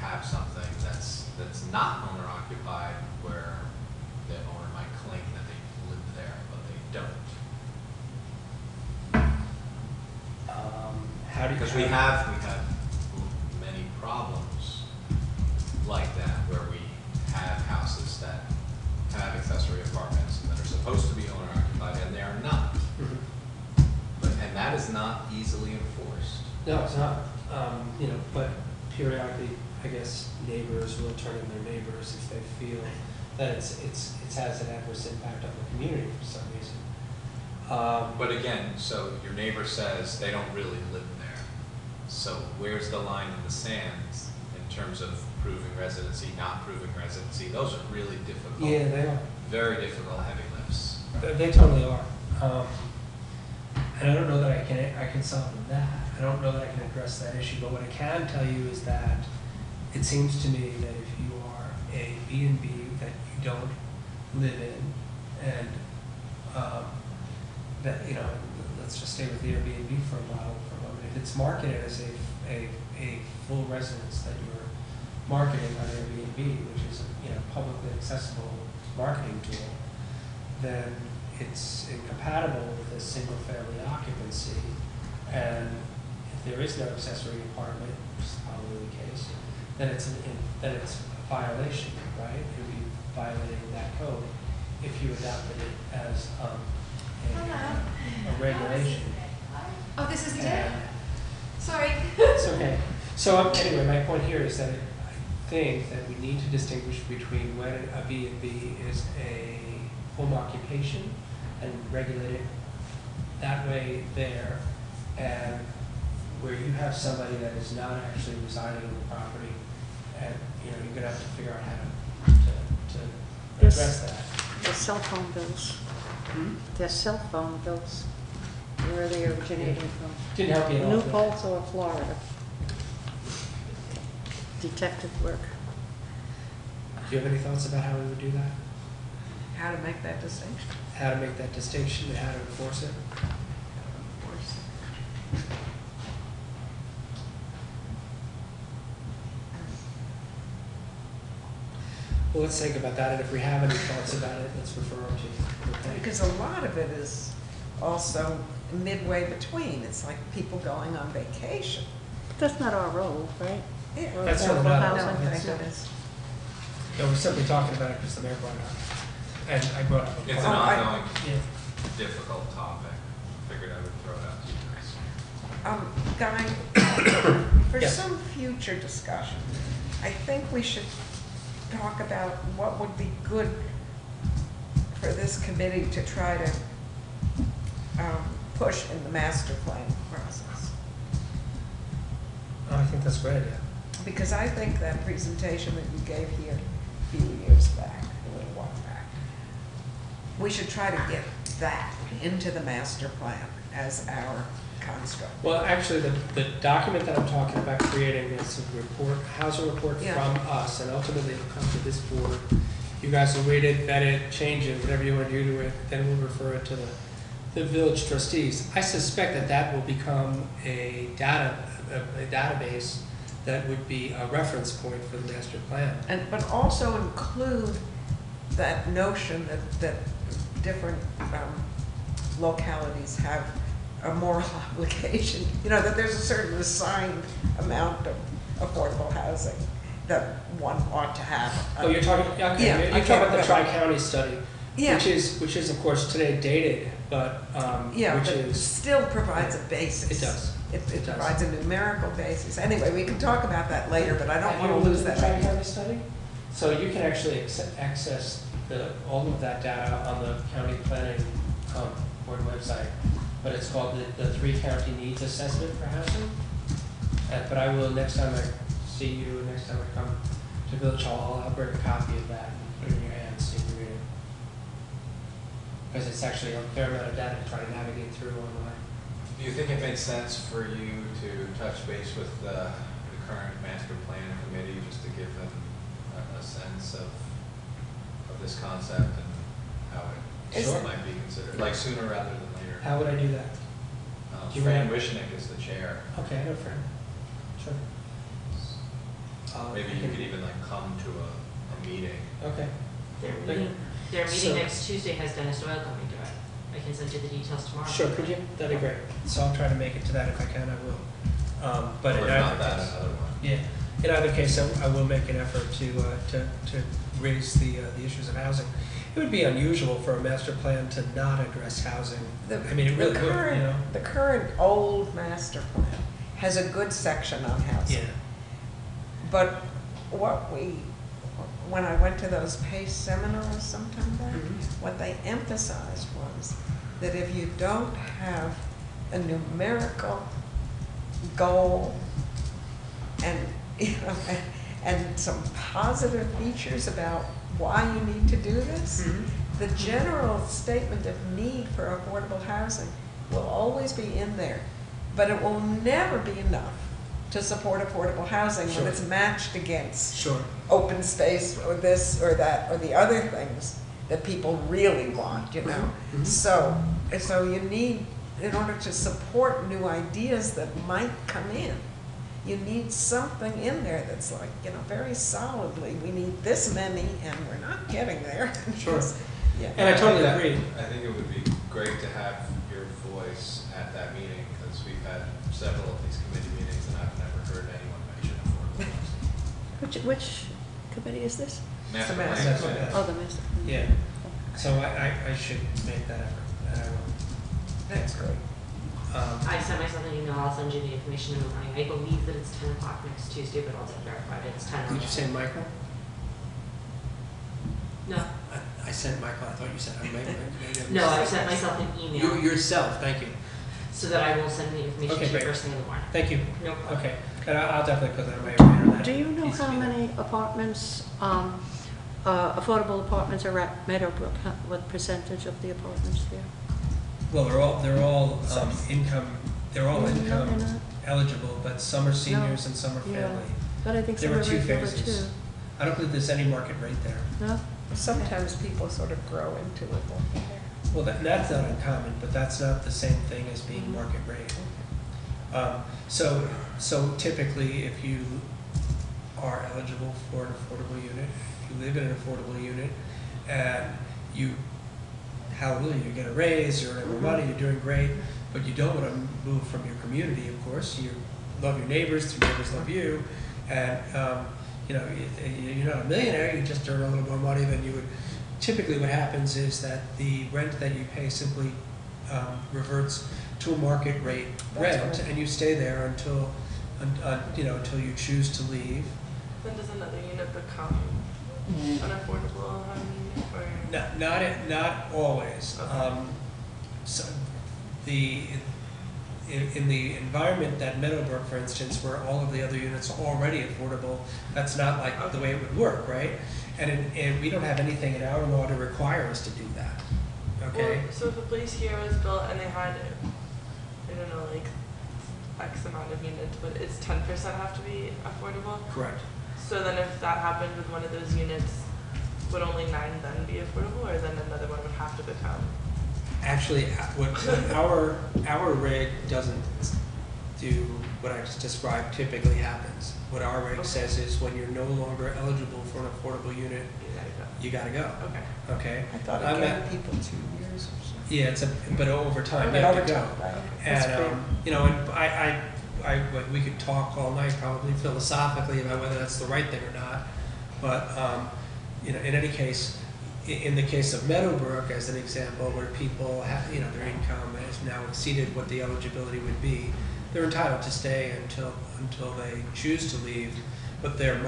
have something that's not owner occupied where the owner might claim that they live there, but they don't. How do you? Because we have many problems like that, where we have houses that have accessory apartments that are supposed to be owner occupied and they are not. Mhm. And that is not easily enforced. No, it's not. But periodically, I guess neighbors will turn in their neighbors if they feel that it has an adverse impact on the community for some reason. But again, so your neighbor says they don't really live there. So where's the line in the sands in terms of proving residency, not proving residency? Those are really difficult. Yeah, they are. Very difficult heavy lifts. They totally are. And I don't know that I can solve that. I don't know that I can address that issue. But what I can tell you is that it seems to me that if you are a B&B that you don't live in, and that let's just stay with the Airbnb for a moment. If it's marketed as a full residence that you're marketing on Airbnb, which is a publicly accessible marketing tool, then it's incompatible with a single-family occupancy. And if there is no accessory apartment, which is probably the case, then it's a violation, right? It would be violating that code if you adopted it as a regulation. Oh, this is the day? And Sorry. it's okay. So anyway, my point here is that I think that we need to distinguish between when a B&B is a home occupation and regulate it that way there, and where you have somebody that is not actually residing in the property, and you're going to have to figure out how to address that. The cell phone bills, Hmm? their cell phone bills, where are they originating from? Didn't help you at all. New did it? Paltz or Florida? Detective work. Do you have any thoughts about how we would do that? How to make that distinction? How to make that distinction and how to enforce it? Well, let's think about that, and if we have any thoughts about it, let's refer them to you. Okay? Because a lot of it is also midway between. It's like people going on vacation. That's not our role, right? Yeah. Or That's affordable not our housing. role. No, thank goodness. No, we're simply talking about it because the mayor brought it up. And I brought it up. It's Oh, an I- ongoing, Yeah. difficult topic. Figured I would throw it out to you guys. Guy, for Yes. some future discussion, I think we should talk about what would be good for this committee to try to push in the master plan process. Oh, I think that's a great idea. Because I think that presentation that you gave here a few years back, a little while back, we should try to get that into the master plan as our construct. Well, actually, the document that I'm talking about creating is a report, housing report Yeah. from us, and ultimately it'll come to this board. You guys will read it, vet it, change it, whatever you want to do to it, then we'll refer it to the village trustees. I suspect that will become a database that would be a reference point for the master plan. But also include that notion that different localities have a moral obligation, that there's a certain assigned amount of affordable housing that one ought to have. Oh, you're talking, okay, Yeah, you're I talking can't about the remember. Tri-County study, Yeah. which is of course today dated, but Yeah, which but is, still provides a basis. it does. It It does. provides a numerical basis. Anyway, we can talk about that later, but I don't Have want you to lose looked that. at the Tri-County study? So you can actually access all of that data on the county planning board website, but it's called the 3-County Needs Assessment for Housing. But I will, next time I see you, next time I come to Village Hall, I'll bring a copy of that and put it in your hands so you can read it. Because it's actually a fair amount of data to try to navigate through online. Do you think it makes sense for you to touch base with the current master plan committee just to give them a sense of this concept and how it might be considered, like sooner rather than later? How would I do that? Fran Wishnick is the chair. Okay, I know Fran. Sure. Maybe you could even like come to a meeting. Okay. Their meeting So- next Tuesday has Dennis Doyle coming to it. I can send you the details tomorrow. Sure, could you? That'd be great. So I'll try to make it to that if I can, I will. But Or in if not either that, case, another one. yeah, in either case, I will make an effort to raise the issues of housing. It would be unusual for a master plan to not address housing. I mean, it really would, you know? The current old master plan has a good section on housing. Yeah. But when I went to those PACE seminars sometime back, what they emphasized was that if you don't have a numerical goal and, and some positive features about why you need to do this, the general statement of need for affordable housing will always be in there, but it will never be enough to support affordable housing when it's matched against open space or this or that or the other things that people really want, you know. So you need, in order to support new ideas that might come in, you need something in there that's like, you know, very solidly, we need this many and we're not getting there. Sure. Yeah. And I totally agree. I think it would be great to have your voice at that meeting, because we've had several of these committee meetings and I've never heard anyone mention affordable housing. Which committee is this? Master The plan. master plan. Oh, the master. Yeah. So I should make that effort, and I will. That's great. I sent myself an email, I'll send you the information in the morning. I believe that it's 10 o'clock next Tuesday, but I'll get verified. It's 10 Did you say Michael? No. I sent Michael, I thought you said Michael. No, I sent myself an email Yourself, thank you. so that I will send the information Okay, to you great. first thing in the morning. Thank you. No problem. Okay, and I'll definitely put that on my radar. Do you know how many apartments, affordable apartments are at Meadowbrook? What percentage of the apartments there? Well, they're all income, they're all No, they're income not. eligible, but some are seniors and some are Yeah. family. But I think There some were are two regular phases. too. I don't believe there's any market rate there. No? Sometimes people sort of grow into it. won't they? Well, that's not uncommon, but that's not the same thing as being market rate. So typically, if you are eligible for an affordable unit, if you live in an affordable unit, and hallelujah, you get a raise, you're earning more money, you're doing great, but you don't want to move from your community, of course. You love your neighbors, your neighbors love you, and you know, you're not a millionaire, you just earn a little more money than you would. Typically what happens is that the rent that you pay simply reverts to a market rate rent, right. and you stay there until you choose to leave. Then does another unit become an affordable housing unit, or? Not always. Okay. So in the environment that Meadowbrook, for instance, where all of the other units are already affordable, that's not like the way it would work, right? And we don't have anything in our law to require us to do that. Okay. Well, so if a place here was built and they had, I don't know, like X amount of units, but it's 10% have to be affordable? Correct. So then if that happened with one of those units, would only 9 then be affordable, or then another one would have to become? Actually, what our reg doesn't do what I just described typically happens. What our reg says is when you're no longer eligible for an affordable unit, you gotta go. Okay. Okay. I thought it gave people 2 years or something. Yeah, but over time, But you have over to go. time, right. That's And, great. you know, and we could talk all night probably philosophically about whether that's the right thing or not. But, you know, in any case, in the case of Meadowbrook, as an example, where people have, you know, their income has now exceeded what the eligibility would be, they're entitled to stay until they choose to leave, but they're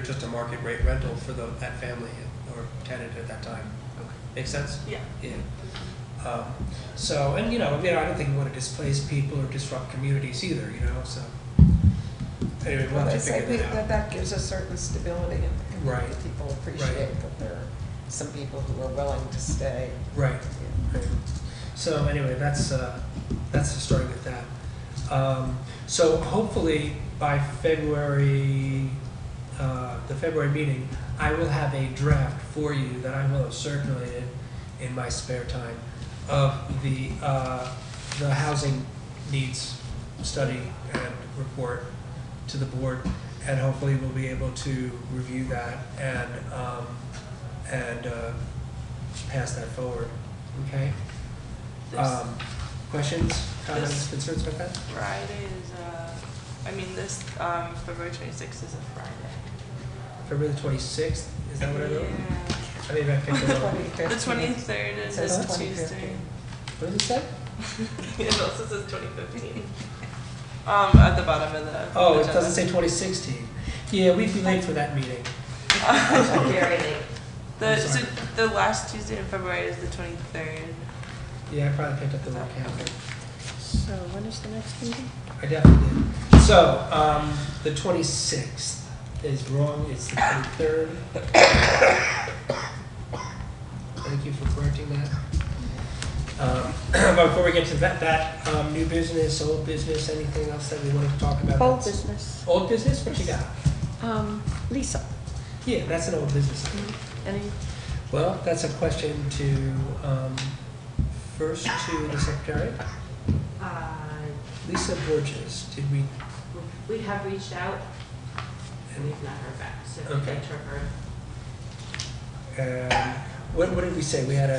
just a market rate rental for that family or tenant at that time. Okay. Make sense? Yeah. Yeah. So, and you know, I don't think we want to displace people or disrupt communities either, you know, so. Anyway, we'll Well, have they to say figure that out. that gives a certain stability in the community. Right. People appreciate that there are some people who are willing to stay. Right. Right. So anyway, that's the story with that. So hopefully by February, the February meeting, I will have a draft for you that I will have circulated in my spare time of the housing needs study and report to the board, and hopefully we'll be able to review that and pass that forward. Okay. Questions, comments, concerns about that? Friday is, February 26th is a Friday. February the 26th, is that what I wrote? Yeah. I mean, I picked it up. The 23rd is Says a 2015. Tuesday. What does it say? It also says 2015. At the bottom of the. Oh, it agenda. doesn't say 2016. Yeah, we'd be late for that meeting. Very late. I'm So sorry. the last Tuesday in February is the 23rd. Yeah, I probably picked up the wrong calendar. So when is the next meeting? I definitely did. So, the 26th is wrong, it's the 23rd. Thank you for correcting that. But before we get to that, new business, old business, anything else that we want to talk about? Old That's- business. Old business, what you got? Lisa, Yeah, that's an old business. any, Well, that's a question to, first to the secretary. Lisa Borges, did we, We have reached out and we've not heard back, so Okay. thanks for her. what did we say? We had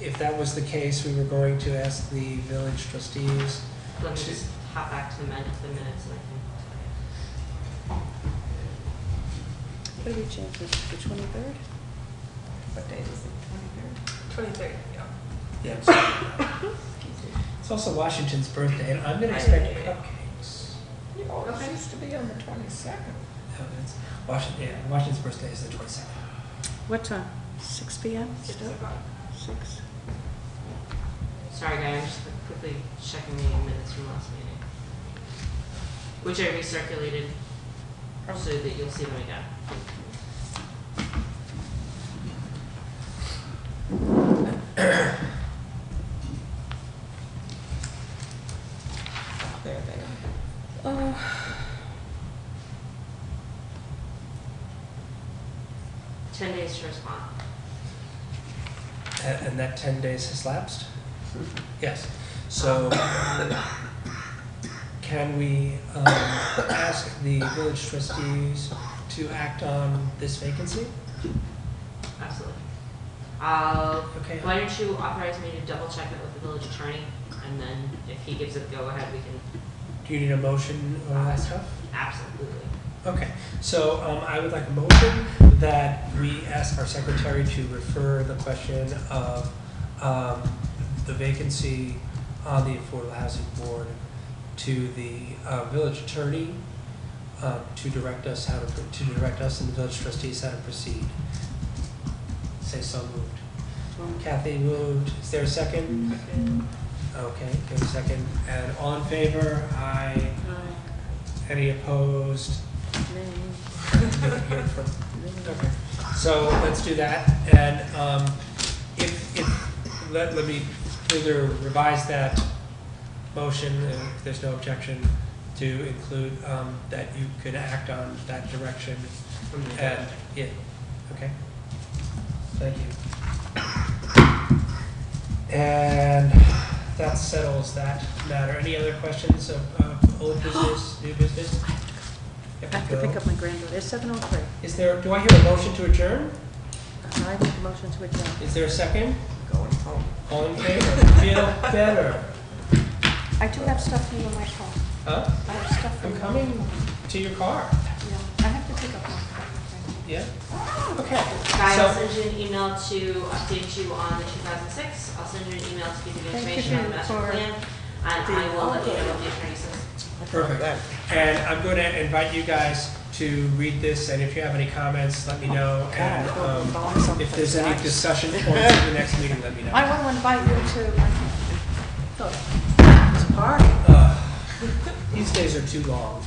if that was the case, we were going to ask the village trustees. Let me just hop back to the minutes and I can. what did we change this, the 23rd? What date is it, 23rd? 23rd, yeah. Yeah. It's also Washington's birthday, and I'm going to expect cupcakes. You always used to be on the 22nd. No, it's Washington's birthday is the 22nd. What time? 6 p.m. It's still? about 6. Sorry guys, I'm just quickly checking the minutes from last meeting. Which I recirculated so that you'll see them again. There they are. Oh, 10 days to respond. And that 10 days has lapsed? Yes. So, can we ask the village trustees to act on this vacancy? Absolutely. Okay. Why don't you authorize me to double check it with the village attorney, and then if he gives it go ahead, we can. Do you need a motion or that stuff? Absolutely. Okay, so I would like a motion that we ask our secretary to refer the question of the vacancy on the Affordable Housing Board to the village attorney to direct us and the village trustees how to proceed. Say so moved. Kathy moved. Is there a second? Okay, give a second. And all in favor? Aye. Any opposed? Okay, so let's do that, and let me further revise that motion, if there's no objection, to include that you could act on that direction, and, yeah, okay, thank you. And that settles that matter. Any other questions of old business, new business? I have to pick up my granddaughter. It's 7:03. Is there, do I hear a motion to adjourn? I make a motion to adjourn. Is there a second? Going home. All in favor? Feel better? I do have stuff for you in my car. Huh? I have stuff for I'm you. coming to your car. Yeah, I have to pick up my car. Yeah? Okay. Guys, I'll So, send you an email to update you on the 2006. I'll send you an email to give you the Thank you information on the master for plan, and I will let you know what the attorney says. perfect. And I'm going to invite you guys to read this, and if you have any comments, let me know. And if there's any discussion points at the next meeting, let me know. I want to invite you to my party. These days are too long.